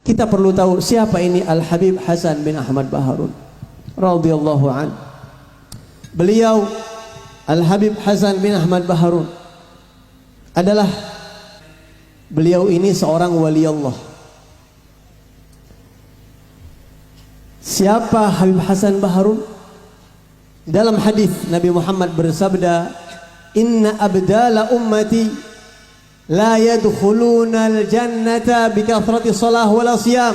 Kita perlu tahu siapa ini Al-Habib Hasan bin Ahmad Baharun radhiyallahu an. Beliau Al-Habib Hasan bin Ahmad Baharun adalah, beliau ini seorang wali Allah. Siapa Habib Hasan Baharun? Dalam hadis Nabi Muhammad bersabda, "Inna abdala ummati la yadkhuluna al-jannata bi kathrati shalah wala siyam,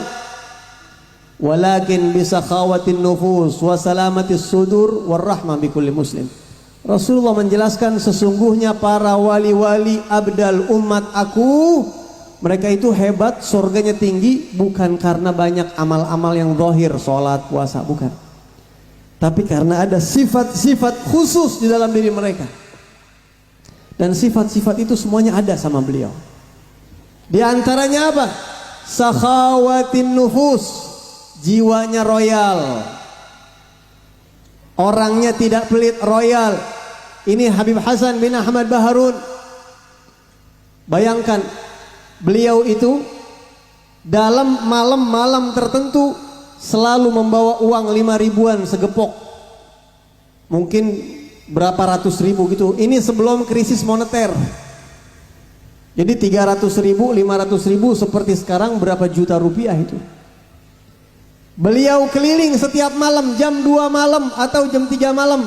walakin bi sakhawatin nufus wa salamatis sudur war rahmah bi kulli muslim." Rasulullah menjelaskan, sesungguhnya para wali-wali abdal umat aku, mereka itu hebat, surganya tinggi, bukan karena banyak amal-amal yang zahir, sholat, puasa, bukan, tapi karena ada sifat-sifat khusus di dalam diri mereka. Dan sifat-sifat itu semuanya ada sama beliau. Di antaranya apa? Sakhawatin nufus, jiwanya royal, orangnya tidak pelit, royal. Ini Habib Hasan bin Ahmad Baharun. Bayangkan, beliau itu dalam malam-malam tertentu selalu membawa uang 5 ribuan segepok, mungkin berapa ratus ribu gitu. Ini sebelum krisis moneter. Jadi 300 ribu, 500 ribu seperti sekarang berapa juta rupiah itu. Beliau keliling setiap malam jam 2 malam atau jam 3 malam.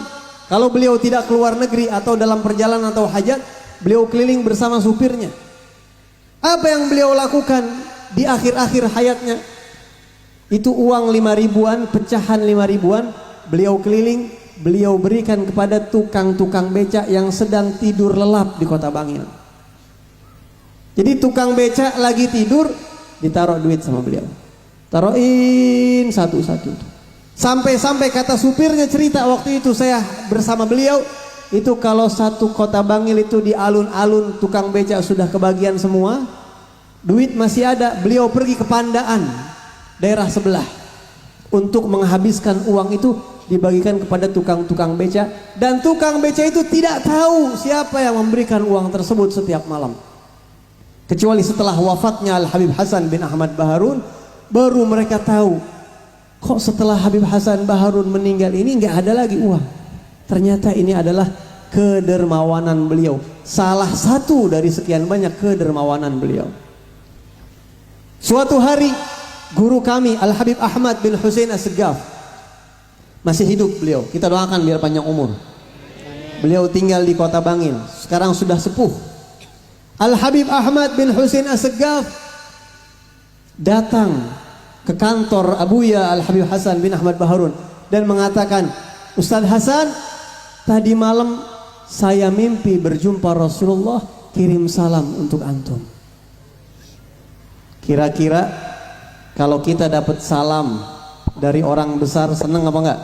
Kalau beliau tidak keluar negeri atau dalam perjalanan atau hajat, beliau keliling bersama supirnya. Apa yang beliau lakukan di akhir-akhir hayatnya? Itu uang 5 ribuan, pecahan 5 ribuan, beliau keliling, beliau berikan kepada tukang-tukang becak yang sedang tidur lelap di Kota Bangil. Jadi tukang becak lagi tidur, ditaruh duit sama beliau. Taruhin satu-satu. Sampai-sampai kata supirnya cerita, waktu itu saya bersama beliau, itu kalau satu Kota Bangil itu di alun-alun tukang becak sudah kebagian semua, duit masih ada, beliau pergi ke Pandaan, daerah sebelah, untuk menghabiskan uang itu, dibagikan kepada tukang-tukang becak. Dan tukang becak itu tidak tahu siapa yang memberikan uang tersebut setiap malam, kecuali setelah wafatnya Al-Habib Hasan bin Ahmad Baharun, baru mereka tahu, kok setelah Habib Hasan Baharun meninggal ini nggak ada lagi uang. Ternyata ini adalah kedermawanan beliau, salah satu dari sekian banyak kedermawanan beliau. Suatu hari guru kami Al-Habib Ahmad bin Husain As-Segaf masih hidup beliau, kita doakan biar panjang umur. Beliau tinggal di Kota Bangil, sekarang sudah sepuh. Al-Habib Ahmad bin Husain As-Segaf datang ke kantor Abuya Al-Habib Hasan bin Ahmad Baharun dan mengatakan, "Ustadz Hasan, tadi malam saya mimpi berjumpa Rasulullah, kirim salam untuk antum." Kira-kira kalau kita dapat salam dari orang besar, seneng apa enggak?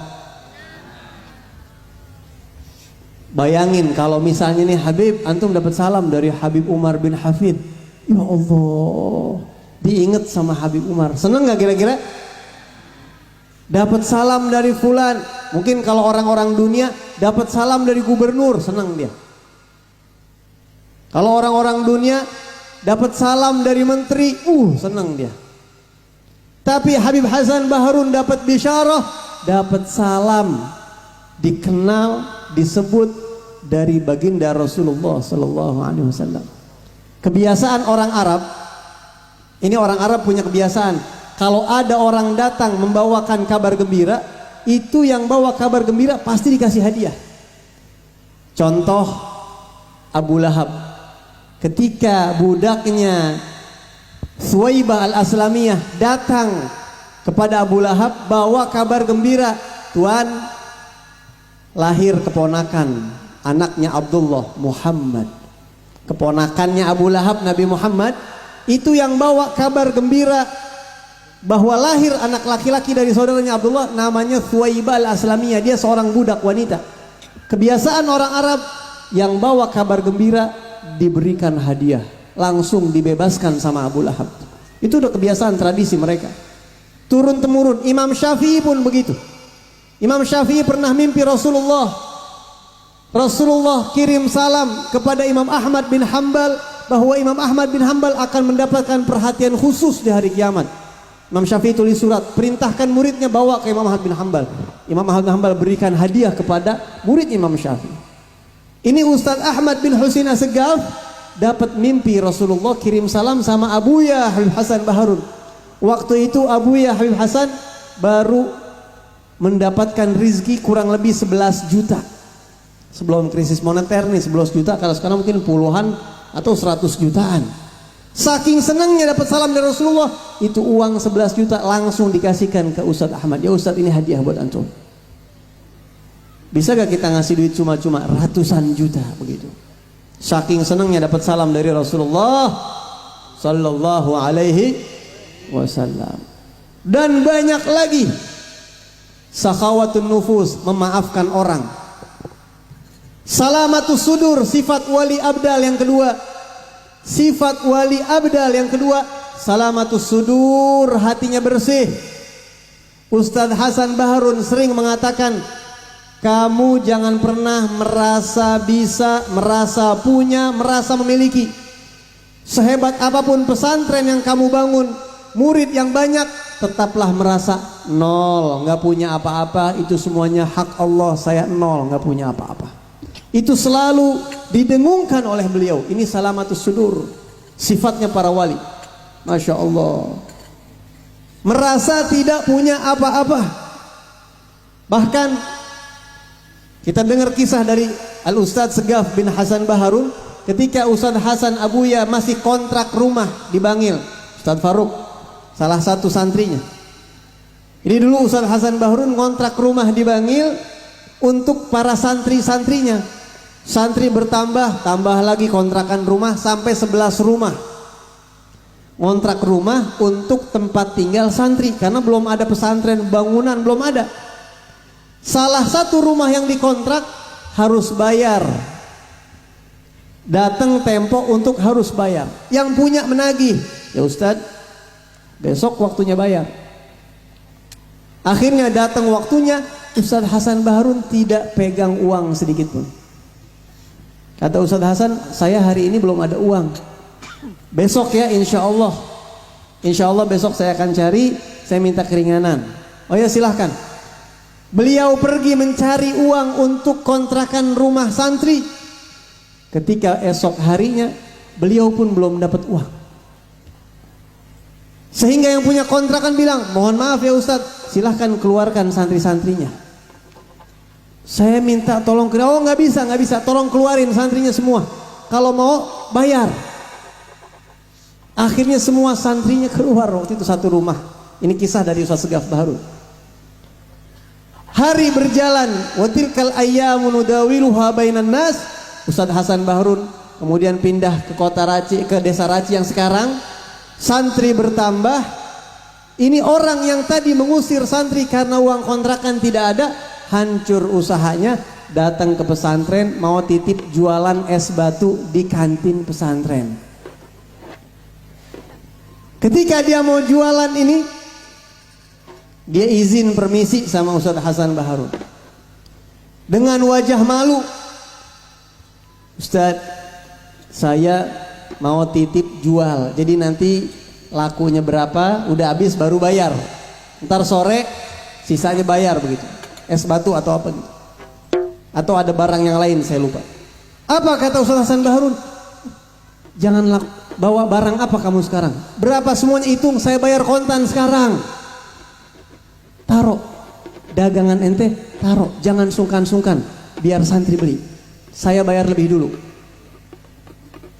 Bayangin kalau misalnya nih Habib, antum dapat salam dari Habib Umar bin Hafid, ya Allah, diingat sama Habib Umar, seneng gak kira-kira? Dapat salam dari fulan, mungkin kalau orang-orang dunia dapat salam dari gubernur, senang dia. Kalau orang-orang dunia dapat salam dari menteri, senang dia. Tapi Habib Hasan Baharun dapat bisyarah, dapat salam, dikenal, disebut dari baginda Rasulullah sallallahu alaihi wasallam. Kebiasaan orang Arab, ini orang Arab punya kebiasaan, kalau ada orang datang membawakan kabar gembira, itu yang bawa kabar gembira pasti dikasih hadiah. Contoh Abu Lahab, ketika budaknya Suwaibah Al-Aslamiyah datang kepada Abu Lahab bawa kabar gembira, "Tuan, lahir keponakan, anaknya Abdullah Muhammad." Keponakannya Abu Lahab, Nabi Muhammad, itu yang bawa kabar gembira bahwa lahir anak laki-laki dari saudaranya Abdullah, namanya Suwaibah Al-Aslamiyah. Dia seorang budak wanita. Kebiasaan orang Arab, yang bawa kabar gembira diberikan hadiah, langsung dibebaskan sama Abu Lahab. Itu udah kebiasaan, tradisi mereka, turun temurun. Imam Syafi'i pun begitu. Imam Syafi'i pernah mimpi Rasulullah kirim salam kepada Imam Ahmad bin Hanbal bahwa Imam Ahmad bin Hanbal akan mendapatkan perhatian khusus di hari kiamat. Imam Syafi'i tulis surat, perintahkan muridnya bawa ke Imam Ahmad bin Hanbal. Imam Ahmad bin Hanbal berikan hadiah kepada murid Imam Syafi'i. Ini Ustadz Ahmad bin Husain Assegaf dapat mimpi Rasulullah kirim salam sama Abuya Habib Hasan Baharun. Waktu itu Abuya Habib Hasan baru mendapatkan rizki kurang lebih 11 juta. Sebelum krisis moneter nih 11 juta, kalau sekarang mungkin puluhan atau 100 jutaan. Saking senangnya dapat salam dari Rasulullah, itu uang 11 juta langsung dikasihkan ke Ustadz Ahmad. Ya Ustadz, ini hadiah buat antum. Bisa gak kita ngasih duit cuma-cuma ratusan juta begitu? Saking senangnya dapat salam dari Rasulullah sallallahu alaihi wasallam. Dan banyak lagi sakhawatun nufus, memaafkan orang. Salamatus sudur, sifat wali abdal yang kedua. Sifat wali abdal yang kedua, salamatus sudur, hatinya bersih. Ustadz Hasan Baharun sering mengatakan, kamu jangan pernah merasa bisa, merasa punya, merasa memiliki. Sehebat apapun pesantren yang kamu bangun, murid yang banyak, tetaplah merasa nol, nggak punya apa-apa. Itu semuanya hak Allah, saya nol, nggak punya apa-apa. Itu selalu didengungkan oleh beliau. Ini salamatus sudur, sifatnya para wali. Masya Allah, merasa tidak punya apa-apa. Bahkan kita dengar kisah dari Al-Ustadz Segaf bin Hasan Baharun, ketika Ustadz Hasan Abuya masih kontrak rumah di Bangil. Ustadz Faruk, salah satu santrinya. Ini dulu Ustadz Hasan Baharun kontrak rumah di Bangil untuk para santri-santrinya. Santri bertambah, tambah lagi kontrakan rumah sampai 11 rumah. Kontrak rumah untuk tempat tinggal santri, karena belum ada pesantren, bangunan belum ada. Salah satu rumah yang dikontrak harus bayar. Datang tempo untuk harus bayar. Yang punya menagih, ya Ustadz, besok waktunya bayar. Akhirnya datang waktunya, Ustadz Hasan Baharun tidak pegang uang sedikit pun. Kata Ustadz Hasan, saya hari ini belum ada uang. Besok ya, insya Allah. Insya Allah besok saya akan cari, saya minta keringanan. Oh ya silahkan. Beliau pergi mencari uang untuk kontrakan rumah santri. Ketika esok harinya, beliau pun belum dapat uang. Sehingga yang punya kontrakan bilang, mohon maaf ya Ustadz, silahkan keluarkan santri-santrinya. Saya minta tolong, oh nggak bisa, tolong keluarin santrinya semua. Kalau mau bayar. Akhirnya semua santrinya keluar waktu itu satu rumah. Ini kisah dari Ustadz Segaf Baharun. Hari berjalan, watilkal ayyamu nudawiluha bainan nas. Ustadz Hasan Baharun kemudian pindah ke kota Raci, ke desa Raci yang sekarang. Santri bertambah. Ini orang yang tadi mengusir santri karena uang kontrakan tidak ada, hancur usahanya, datang ke pesantren mau titip jualan es batu di kantin pesantren. Ketika dia mau jualan ini, dia izin permisi sama Ustadz Hasan Baharun. Dengan wajah malu, Ustadz, saya mau titip jual, jadi nanti lakunya berapa, udah habis baru bayar. Ntar sore sisanya bayar begitu. Es batu atau apa gitu. Atau ada barang yang lain, saya lupa. Apa kata Ustadz Hasan Baharun? Jangan bawa barang apa kamu sekarang? Berapa semuanya hitung, saya bayar kontan sekarang. Taruh dagangan ente, taruh, jangan sungkan-sungkan, biar santri beli. Saya bayar lebih dulu.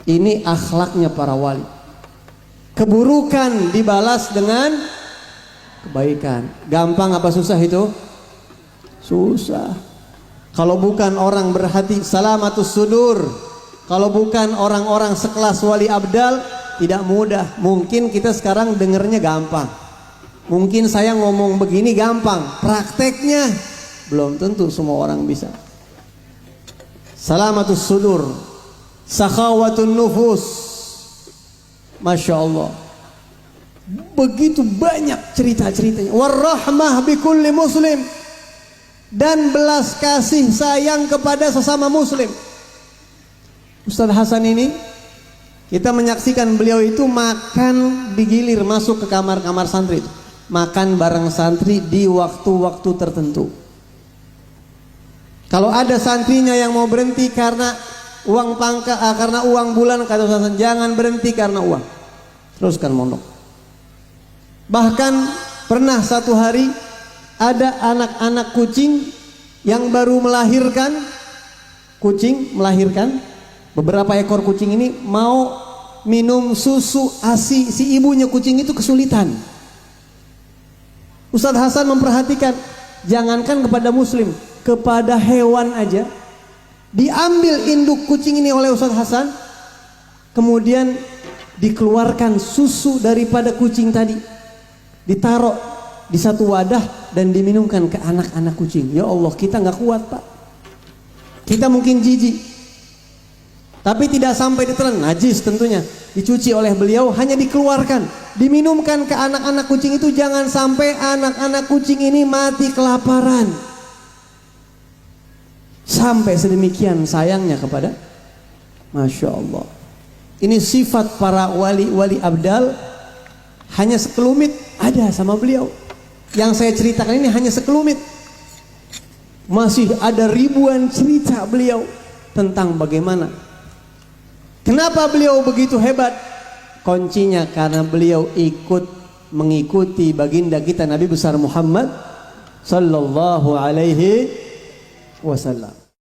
Ini akhlaknya para wali. Keburukan dibalas dengan kebaikan. Gampang apa susah itu? Susah. Kalau bukan orang berhati salamatus sudur, kalau bukan orang-orang sekelas wali abdal, tidak mudah. Mungkin kita sekarang dengernya gampang, mungkin saya ngomong begini gampang, prakteknya belum tentu semua orang bisa. Salamatus sudur, sakhawatun nufus, Masya Allah. Begitu banyak cerita-ceritanya. Warahmah bikulli muslim, dan belas kasih sayang kepada sesama muslim. Ustadz Hasan ini, kita menyaksikan beliau itu makan digilir masuk ke kamar-kamar santri itu. makan bareng santri di waktu-waktu tertentu. Kalau ada santrinya yang mau berhenti karena uang pangkat, karena uang bulan, kata Ustaz Hasan, jangan berhenti karena uang, teruskan mondok. Bahkan pernah satu hari ada anak-anak kucing yang baru melahirkan, beberapa ekor kucing ini mau minum susu ASI, si ibunya kucing itu kesulitan. Ustaz Hasan memperhatikan, jangankan kepada muslim, kepada hewan aja. Diambil induk kucing ini oleh Ustaz Hasan, kemudian dikeluarkan susu daripada kucing tadi, ditaruh di satu wadah dan diminumkan ke anak-anak kucing. Ya Allah, kita nggak kuat Pak. Kita mungkin jijik, tapi tidak sampai ditelan, najis tentunya, dicuci oleh beliau, hanya dikeluarkan, diminumkan ke anak-anak kucing itu. Jangan sampai anak-anak kucing ini mati kelaparan. Sampai sedemikian sayangnya kepada, Masya Allah. Ini sifat para wali-wali abdal, hanya sekelumit ada sama beliau. Yang saya ceritakan ini hanya sekelumit. Masih ada ribuan cerita beliau tentang bagaimana. Kenapa beliau begitu hebat? Kuncinya karena beliau mengikuti baginda kita Nabi besar Muhammad sallallahu alaihi wasallam.